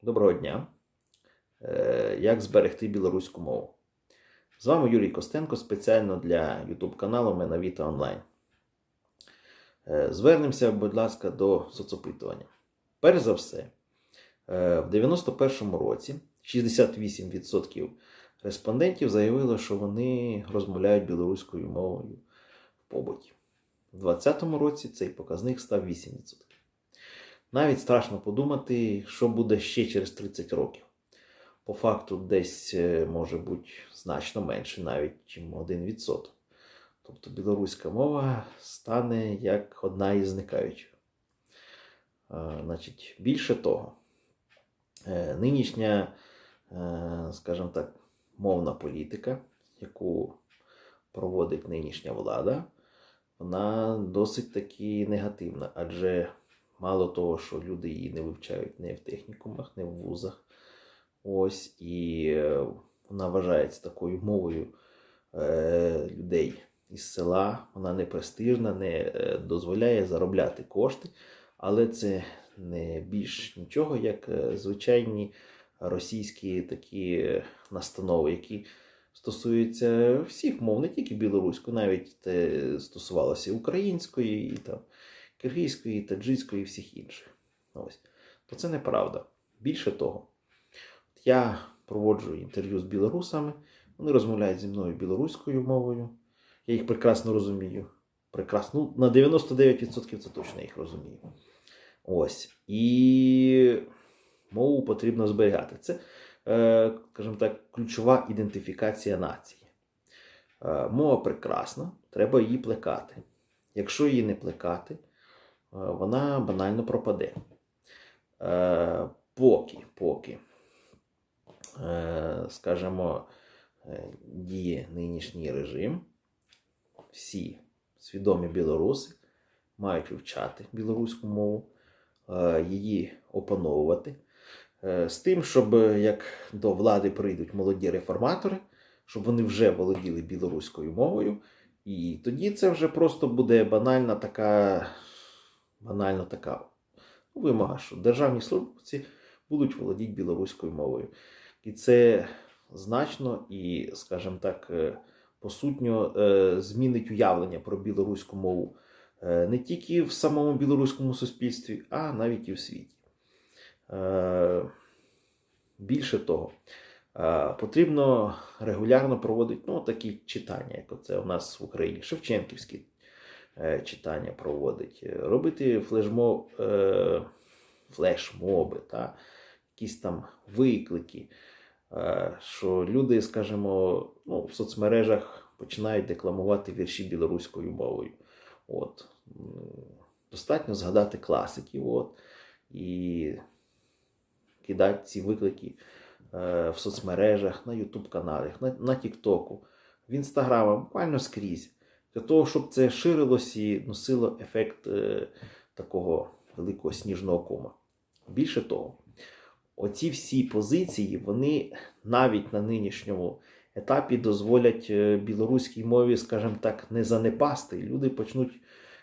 Доброго дня! Як зберегти білоруську мову? З вами Юрій Костенко, спеціально для YouTube каналу Менавіта Онлайн. Звернемося, будь ласка, до соцопитування. Перш за все, в 91-му році 68% респондентів заявили, що вони розмовляють білоруською мовою в побуті. В 2020 році цей показник став 8%. Навіть страшно подумати, що буде ще через 30 років. По факту десь може бути значно менше, навіть, ніж 1%. Тобто білоруська мова стане як одна із зникаючих. Значить, більше того, нинішня, скажімо так, мовна політика, яку проводить нинішня влада, вона досить таки негативна, адже мало того, що люди її не вивчають не в технікумах, не в вузах. Ось, і вона вважається такою мовою людей із села. Вона не престижна, не дозволяє заробляти кошти. Але це не більш нічого, як звичайні російські такі настанови, які стосуються всіх мов, не тільки білоруської, навіть стосувалося і української, і там киргизької, таджикської і всіх інших. Ось. То це неправда. Більше того, я проводжу інтерв'ю з білорусами, вони розмовляють зі мною білоруською мовою, я їх прекрасно розумію. Прекрасно, на 99% це точно їх розумію. Ось. І мову потрібно зберігати. Це, скажімо так, ключова ідентифікація нації. Мова прекрасна, треба її плекати. Якщо її не плекати, вона банально пропаде. Поки, скажімо, діє нинішній режим, всі свідомі білоруси мають вивчати білоруську мову, її опановувати, з тим, щоб як до влади прийдуть молоді реформатори, щоб вони вже володіли білоруською мовою, і тоді це вже просто буде банальна така вимога, що державні службовці будуть володіти білоруською мовою. І це значно і, скажімо так, посутньо змінить уявлення про білоруську мову не тільки в самому білоруському суспільстві, а навіть і в світі. Більше того, потрібно регулярно проводити такі читання, як оце у нас в Україні, шевченківські читання проводить, робити флешмоби, якісь там виклики, що люди, скажімо, в соцмережах починають декламувати вірші білоруською мовою. От. Достатньо згадати класиків і кидати ці виклики в соцмережах, на YouTube-каналах, на TikTok, в Instagram, буквально скрізь. Для того, щоб це ширилось і носило ефект такого великого сніжного кома. Більше того, оці всі позиції, вони навіть на нинішньому етапі дозволять білоруській мові, скажімо так, не занепасти. Люди почнуть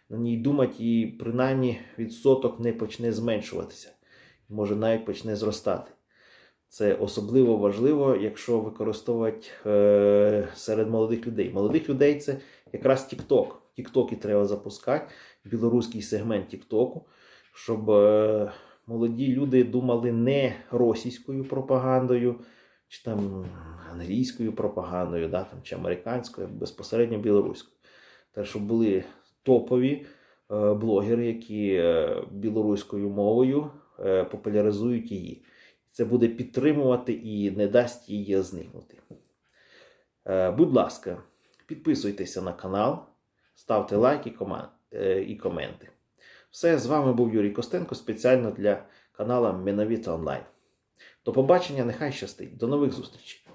на ній думати і принаймні відсоток не почне зменшуватися. Може навіть почне зростати. Це особливо важливо, якщо використовувати серед молодих людей. Молодих людей це якраз TikTok. В TikTok треба запускати, білоруський сегмент TikTok, щоб молоді люди думали не російською пропагандою, чи там англійською пропагандою, чи американською, а безпосередньо білоруською. Так, щоб були топові блогери, які білоруською мовою популяризують її. Це буде підтримувати і не дасть її зникнути. Будь ласка, підписуйтеся на канал, ставте лайки і коменти. Все, з вами був Юрій Костенко, спеціально для каналу Менавіта Онлайн. До побачення, нехай щастить. До нових зустрічей.